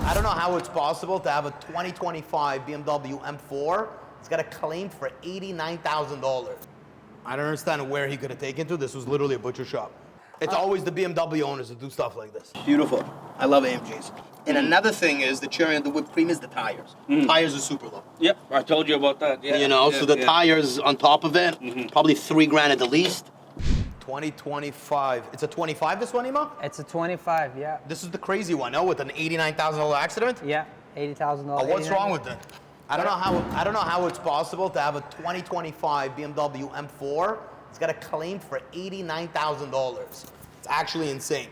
I don't know how it's possible to have a 2025 BMW M4. It's got a claim for $89,000. I don't understand where he could have taken to. This was literally a butcher shop. It's always the BMW owners that do stuff like this. Beautiful. I love AMGs. And another thing is, the cherry on the whipped cream is the tires. Tires are super low. Yep, I told you about that. Yeah. You know, so the tires on top of it, probably $3,000 at the least. 2025. It's a 25, this one, Ima? It's a 25, yeah. This is the crazy one, no? With an $89,000 accident? Yeah, $80,000. What's wrong with it? I don't know how it's possible to have a 2025 BMW M4. It's got a claim for $89,000. It's actually insane.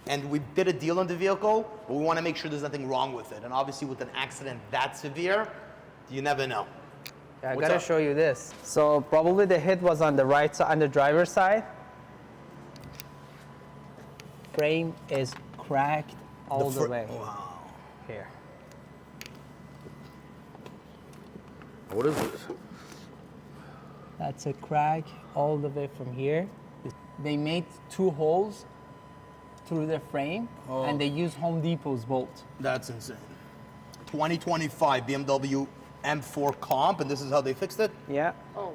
And we did a deal on the vehicle, but we want to make sure there's nothing wrong with it. And obviously with an accident that severe, you never know. Yeah, I gotta show you this. So probably the hit was on the right side, on the driver's side. Frame is cracked all the way. Wow. Here. What is this? That's a crack all the way from here. They made 2 holes through the frame, and they use Home Depot's bolt. That's insane. 2025 BMW M4 comp, and this is how they fixed it? Yeah.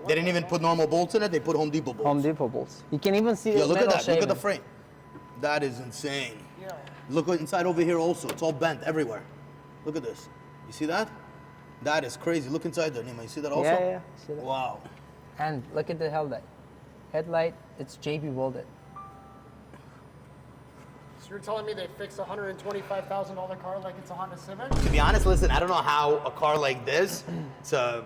They didn't even put normal bolts in it, they put Home Depot bolts. Home Depot bolts. You can even see the look at metal that, shaving. look at the frame. That is insane. Yeah. Look inside over here also, it's all bent everywhere. Look at this. You see that? That is crazy. Look inside there, Nima. You see that also? Yeah. See that? Wow. And look at the headlight. Headlight, it's JB welded. So you're telling me they fixed a $125,000 car like it's a Honda Civic? To be honest, listen, I don't know how a car like this, it's a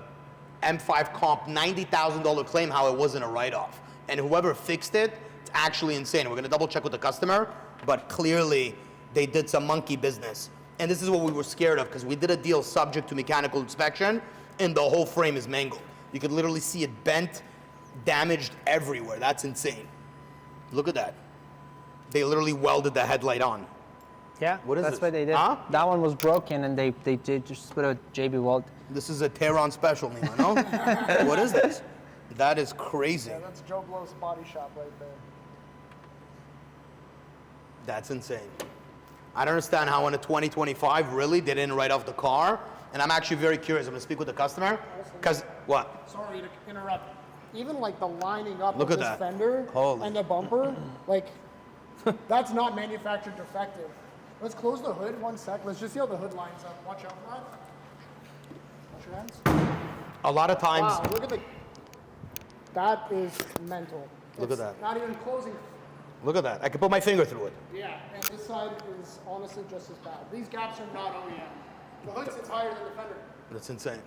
M5 comp, $90,000 claim, how it wasn't a write-off. And whoever fixed it, it's actually insane. We're gonna double check with the customer, but clearly they did some monkey business. And this is what we were scared of, because we did a deal subject to mechanical inspection, and the whole frame is mangled. You could literally see it bent, damaged everywhere. That's insane. Look at that. They literally welded the headlight on. Yeah, What is that's this? what they did. Huh? That one was broken, and they did just put a JB weld. This is a Tehran special, Nima, no? What is this? That is crazy. Yeah, that's Joe Blow's body shop right there. That's insane. I don't understand how in a 2025, really, they didn't write off the car. And I'm actually very curious. I'm gonna speak with the customer. Because, what? Sorry to interrupt. Even like the lining up Look of at this that. fender Holy. and the bumper, like, that's not manufactured defective. Let's close the hood 1 sec. Let's just see how the hood lines up. Watch out for that. Watch your hands. A lot of times, Wow, look at the, that is mental. Look at It's that. Not even closing. look at that. I can put my finger through it. Yeah, and this side is honestly just as bad. These gaps are not OEM. The hood sits higher than the fender. That's insane.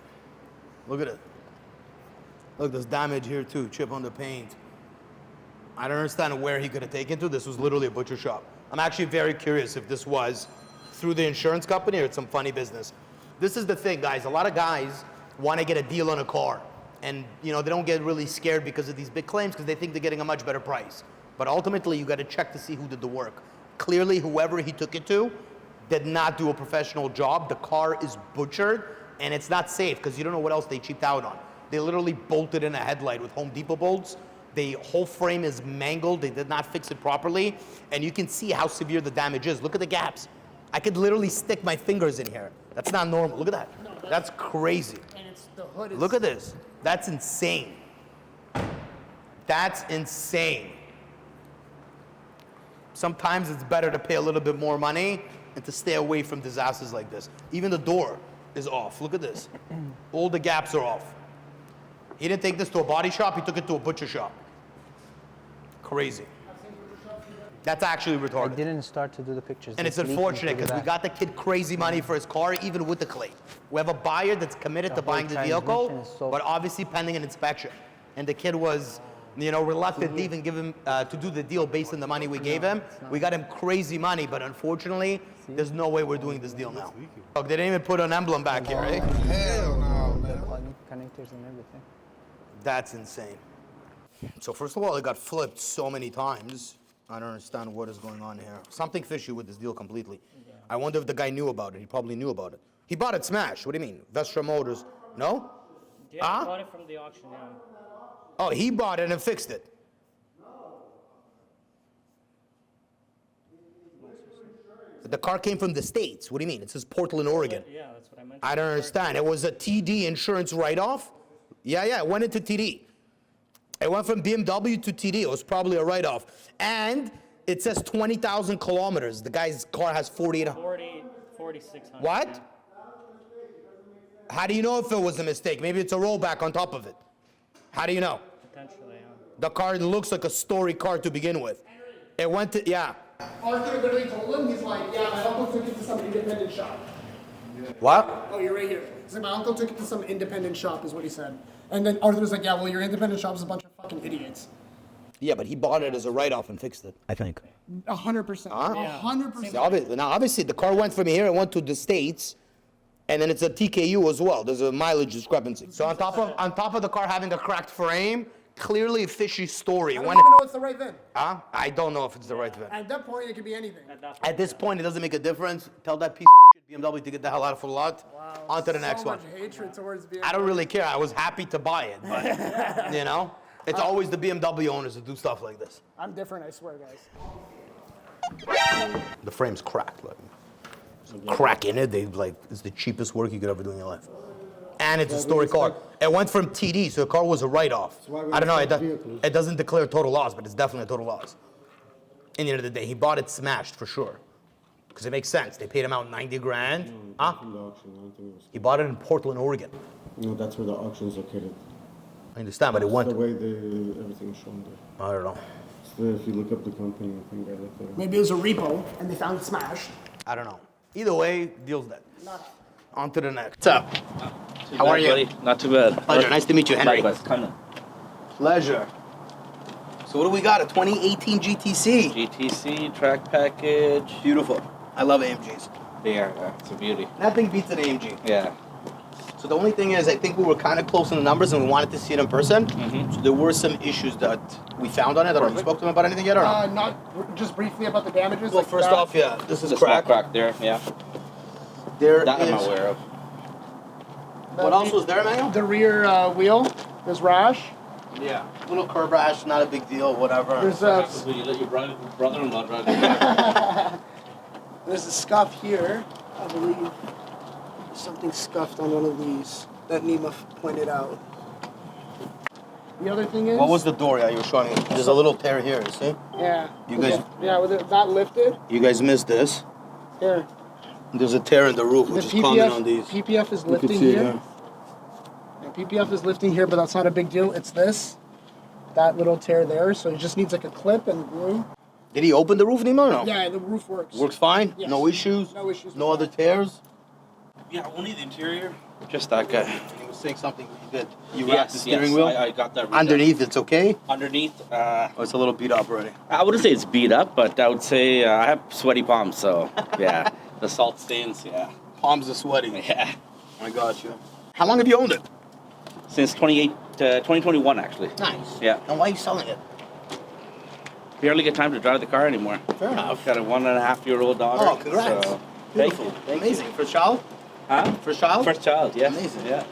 Look at it. Look, there's damage here too, chip on the paint. I don't understand where he could have taken to. This was literally a butcher shop. I'm actually very curious if this was through the insurance company or it's some funny business. This is the thing, guys. A lot of guys want to get a deal on a car. And you know, they don't get really scared because of these big claims because they think they're getting a much better price. But ultimately, you got to check to see who did the work. Clearly, whoever he took it to did not do a professional job. The car is butchered, and it's not safe because you don't know what else they cheaped out on. They literally bolted in a headlight with Home Depot bolts. The whole frame is mangled. They did not fix it properly. And you can see how severe the damage is. Look at the gaps. I could literally stick my fingers in here. That's not normal. Look at that. No, that's crazy. And it's the hood is. Look at this. That's insane. That's insane. Sometimes it's better to pay a little bit more money and to stay away from disasters like this. Even the door is off. Look at this. All the gaps are off. He didn't take this to a body shop, he took it to a butcher shop. Crazy. That's actually I retarded. didn't start to do the pictures. And it's leaking unfortunate through because we that. got the kid crazy money for his car, even with the claim. We have a buyer that's committed The to buying whole the vehicle, transmission is so- but obviously pending an inspection. And the kid was, you know, reluctant to even give him, to do the deal based on the money we gave him. We got him crazy money, but unfortunately, there's no way we're doing this deal now. Look, they didn't even put an emblem back here, eh? Hell no, man. Connectors and everything. That's insane. So first of all, it got flipped so many times. I don't understand what is going on here. Something fishy with this deal completely. I wonder if the guy knew about it. He probably knew about it. He bought it smashed. What do you mean? Vestra Motors. No? Yeah, I bought it from the auction, yeah. Oh, he bought it and fixed it. The car came from the States. What do you mean? It says Portland, Oregon. Yeah, that's what I meant. I don't understand. It was a TD insurance write-off? Yeah, it went into TD. It went from BMW to TD. It was probably a write-off. And it says 20,000 kilometers. The guy's car has 4,600. What? How do you know if it was a mistake? Maybe it's a rollback on top of it. How do you know? Potentially, yeah. The car looks like a story car to begin with. It went to, yeah. Arthur literally told him, he's like, yeah, my uncle took it to some independent shop. What? Oh, you're right here. He said, my uncle took it to some independent shop, is what he said. And then Arthur was like, yeah, well, your independent shop is a bunch of fucking idiots. Yeah, but he bought it as a write-off and fixed it, I think. 100%. Yeah. 100%. Now, obviously, the car went from here, it went to the States, and then it's a TKU as well. There's a mileage discrepancy. So on top of the car having a cracked frame, clearly a fishy story. I don't even know it's the right VIN. Huh? I don't know if it's the right VIN. At that point, it could be anything. At this point, it doesn't make a difference. Tell that piece of shit BMW to get the hell out of the lot. Wow. On to the next so one. much hatred towards BMW. I don't really care. I was happy to buy it, but, you know? It's always the BMW owners that do stuff like this. I'm different, I swear, guys. The frame's cracked. Like, there's a crack in it. It's the cheapest work you could ever do in your life. And it's a story car. It went from TD, so the car was a write-off. I don't know. It doesn't declare total loss, but it's definitely a total loss. In the end of the day, he bought it smashed for sure, because it makes sense. They paid him out 90 grand. Huh? From the auction. I don't think it was. He bought it in Portland, Oregon. No, that's where the auction's located. I understand, but it went. The way everything's shown there. I don't know. So if you look up the company, I think right up there. Maybe it was a repo, and they found it smashed. I don't know. Either way, deal's dead. Not. On to the next. What's up? Too How bad, are you? buddy. Not too bad. Pleasure. Nice to meet you, Henry. Likewise. Come in. Pleasure. So what do we got? A 2018 GTC. GTC track package. Beautiful. I love AMGs. They are. It's a beauty. Nothing beats an AMG. Yeah. So the only thing is, I think we were kind of close on the numbers, and we wanted to see it in person. Mm-hmm. So there were some issues that we found on it. I don't know. You spoke to him about anything yet, or not? Not just briefly about the damages. Well, like first that. off, yeah, this is There's a small crack. crack there. Yeah. There That I'm is- aware of. What else was there, Emmanuel? The rear wheel, there's rash. Yeah, little curb rash, not a big deal, whatever. There's When you let your brother-in-law drive the there's a scuff here, I believe. There's something scuffed on one of these that Nima pointed out. The other thing is. What was the door? Yeah, you were showing me. There's a little tear here. You see? Yeah. You guys- Yeah, with it not lifted. You guys missed this. Here. There's a tear in the roof, The which is common on these. PPF is You lifting can see it, here. yeah. Yeah, PPF is lifting here, but that's not a big deal. It's this. That little tear there. So it just needs like a clip and glue. Did he open the roof, Nemo? Or no. Yeah, the roof works. Works fine. Yes. No issues. No issues No with other that. tears. Yeah, only the interior. Just that guy. He was saying something you did. You wrapped the Yes, steering yes. wheel. I got that. redone. Underneath, it's okay. Underneath, Oh, it's a little beat up already. I wouldn't say it's beat up, but I would say I have sweaty palms, so yeah. The salt stains, yeah. Palms are sweaty. Yeah. I got you. How long have you owned it? Since 2021, actually. Nice. Yeah. And why are you selling it? Barely get time to drive the car anymore. Fair enough. Got a 1.5-year-old daughter. Oh, congrats. So, thank you. Amazing. First child? Huh? First child? First child, yes. Amazing. Yeah.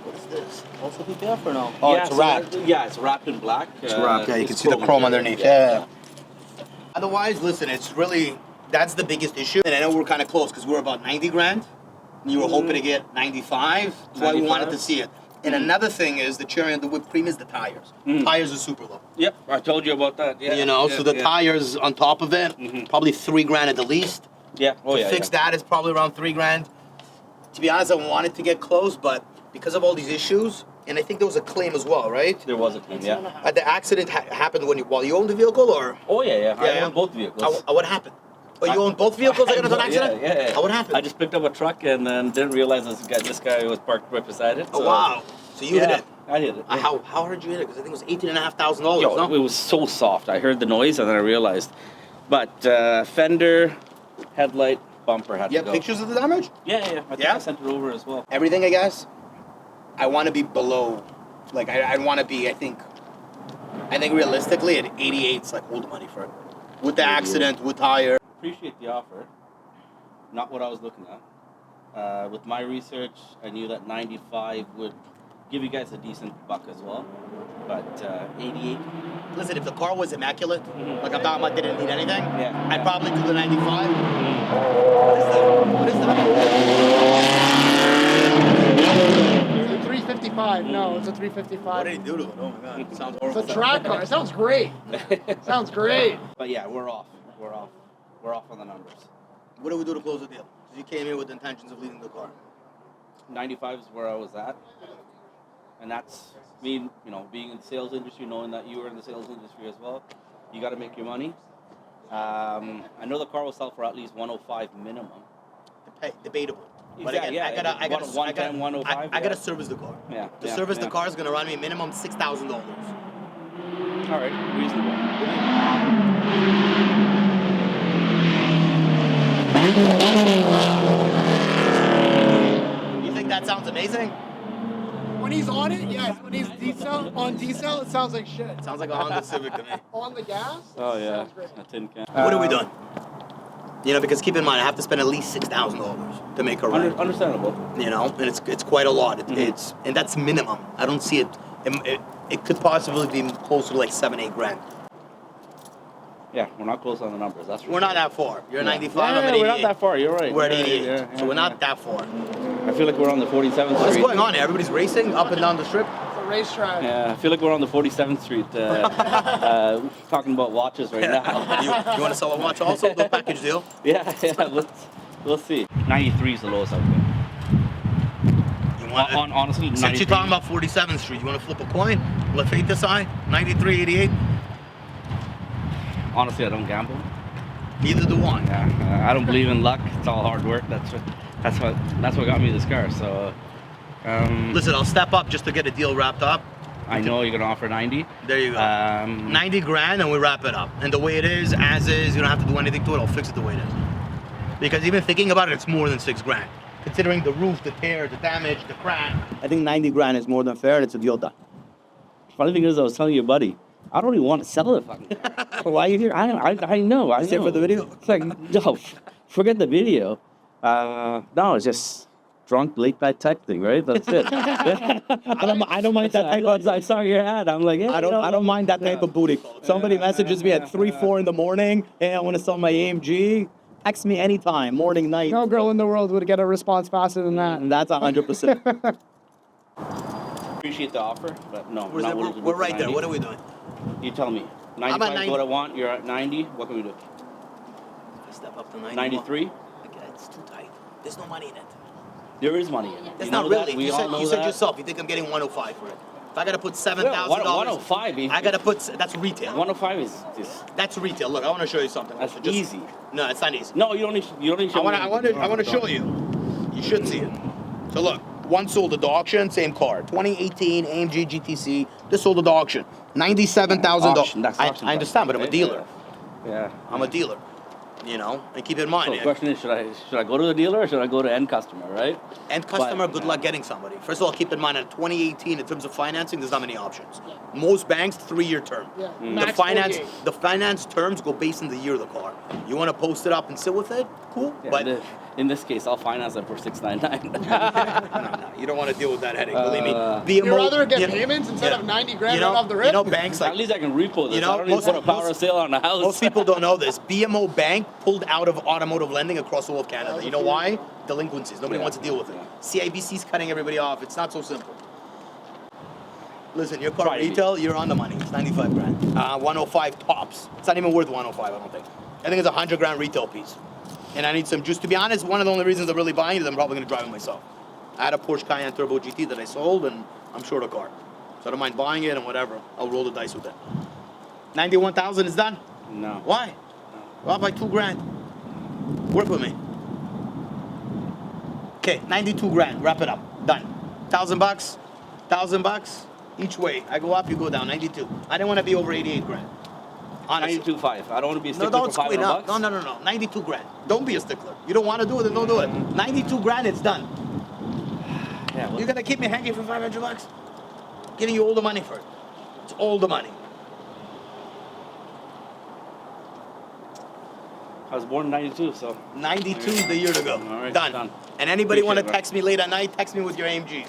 What is this? Also PPF or no? Oh, Yeah, it's so wrapped. yeah, it's wrapped in black. It's wrapped. Yeah, you it's can see the chrome interior. underneath. Yeah. Otherwise, listen, it's really, that's the biggest issue. And I know we're kind of close because we're about 90 grand. And you were hoping to get 95. That's why we wanted to see it. And another thing is, the cherry on the whipped cream is the tires. Tires are super low. Yep, I told you about that. Yeah. You know, yeah, so the yeah. tires on top of it, probably 3 grand at the least. Yeah. Oh To yeah. fix yeah. that is probably around 3 grand. To be honest, I wanted to get close, but because of all these issues, and I think there was a claim as well, right? There was a claim. Yeah. The accident happened while you owned the vehicle, or Oh yeah, yeah. I Yeah. own both vehicles. what happened? Oh, you owned both vehicles that got into an accident? Yeah. Oh, what happened? I just picked up a truck and then didn't realize this guy was parked right beside it. Oh so- wow! So you hit Yeah, it. I hit it. How hard did you hit it? Because I think it was $18,500. Yo, No? it was so soft. I heard the noise and then I realized. But fender, headlight, bumper had You to have go. pictures of the damage? Yeah. I think Yeah? I sent it over as well. Everything, I guess. I want to be below. Like I want to be. I think realistically at 88's like old money for it. With the accident, with tire. Appreciate the offer. Not what I was looking at. With my research, I knew that 95 would give you guys a decent buck as well. But 88 Listen, if the car was immaculate, like I'm talking about, didn't need anything, Yeah. I'd probably do the 95. What is It's a 355. No, it's a What 355. did he do to it? Oh my god, it sounds It's horrible. a track car. It sounds great. Sounds great. But yeah, we're off. We're off. We're off on the numbers. What do we do to close the deal? You came in with intentions of leaving the car. 95 is where I was at, and that's me. You know, being in the sales industry, knowing that you were in the sales industry as well. You got to make your money. I know the car will sell for at least 105 minimum. Debatable. But Exactly, again, yeah, I gotta, one time 105, I gotta yeah. service the car. Yeah. To yeah, service yeah. the car is gonna run me minimum $6,000. All right, reasonable. You think that sounds amazing? When he's on it, yes. When he's on diesel, it sounds like shit. Sounds like a Honda Civic to me. On the gas, Oh yeah, sounds great. a tin can. What are we doing? You know, because keep in mind, I have to spend at least $6,000 to make a ride. Understandable. You know, and it's quite a lot. It's and that's minimum. I don't see it. It could possibly be closer to like 7-8 grand. Yeah, we're not close on the numbers. That's for We're sure. not that far. You're at Yeah. 95. Yeah, I'm at 88. we're not that far. You're right. We're at Yeah, 88. yeah, So we're yeah. not that far. I feel like we're on the 47th What's Street. going on here? Everybody's racing up and down the strip. It's a racetrack. Yeah, I feel like we're on the 47th Street, talking about watches right now. You want to sell a watch also? The package deal. yeah, we'll see. 93 is the lowest I've been. You want Honestly, Since 93. you're talking about 47th Street, you want to flip a coin? Let fate decide. 93, 88. Honestly, I don't gamble. Neither do I. Yeah, I don't believe in luck. It's all hard work. That's what got me this car. So, Listen, I'll step up just to get a deal wrapped up. I know you're gonna offer 90. There you go. 90 grand and we wrap it up. And the way it is, as is, you don't have to do anything to it. I'll fix it the way it is. Because even thinking about it, it's more than 6 grand. Considering the roof, the tear, the damage, the crack. I think 90 grand is more than fair. It's a deal done. Funny thing is, I was telling your buddy, I don't even want to sell the fucking car. Why are you here? I know. I Is it know. for the video? It's like, no, forget the video. No, it's just drunk late night texting, right? That's it. I don't mind that type of, I saw your ad. I'm like, yeah, I don't mind that type of booty. Somebody messages me at 3-4 in the morning, hey, I want to sell my AMG. Text me anytime, morning, night. No girl in the world would get a response faster than that. And that's 100%. Appreciate the offer, but no. We're, not willing to do we're for right there. 90. What are we doing? You tell me. at 95 is 90. what I want. You're at 90. What can we do? Step up to 90. 93. Okay, it's too tight. There's no money in it. There is money in it. That's You not know really. that? We You all said, know you said that. yourself, you think I'm getting 105 for it. If I gotta put $7,000, Yeah, 105. I gotta put, that's retail. 105 is That's retail. Look, I want to show you something. that's Just- easy. No, it's not easy. No, you don't need. You don't need. To show me. I want to show you. You should see it. So look, one sold at the auction, same car, 2018 AMG GTC. This sold at the auction, $97,000. Auction, that's auction I understand, but price, I'm a right? dealer. Yeah. I'm a dealer. You know, and keep in mind, So the question is, should I go to the dealer or should I go to end customer, right? end customer, But- good luck getting somebody. First of all, keep in mind, in 2018, in terms of financing, there's not many options. Most banks, 3-year term. Yeah. The Max finance, 48. the finance terms go based on the year of the car. You want to post it up and sit with it? Cool. Yeah, But in this case, I'll finance them for $699. no, you don't want to deal with that headache. Believe me. You'd BMO, rather get you know- payments instead yeah. of 90 grand You know, right off the rip? You know, banks At like least I can repo this. You know, I don't need to put a power of sale on the house. most people don't know this. BMO Bank pulled out of automotive lending across all of Canada. You know why? Delinquencies. Nobody Yeah. wants to deal with it. CIBC's cutting everybody off. It's not so simple. Listen, your car Try to be. retail, you're on the money. It's 95 grand. 105 tops. It's not even worth 105, I don't think. I think it's a 100 grand retail piece. And I need some juice. To be honest, one of the only reasons I'm really buying it is I'm probably going to drive it myself. I had a Porsche Cayenne Turbo GT that I sold, and I'm short a car. So I don't mind buying it and whatever. I'll roll the dice with it. 91,000 is done. No. Why? Well, by 2 grand. Work with me. Okay, 92 grand. Wrap it up. Done. $1,000. $1,000 each way. I go up, you go down. 92. I didn't want to be over 88 grand. Honestly. 92.5. I don't want to be a No, stickler don't for squeeze $500 up. bucks. No. 92 grand. Don't be a stickler. You don't want to do it, then don't do it. 92 grand, it's done. Yeah, well, You're gonna keep me hanging for $500? Giving you all the money for it. It's all the money. I was born in 92, so 92 is the year to go. All right, done. done. And anybody want to Appreciate it, text me late at night, text me with your AMGs.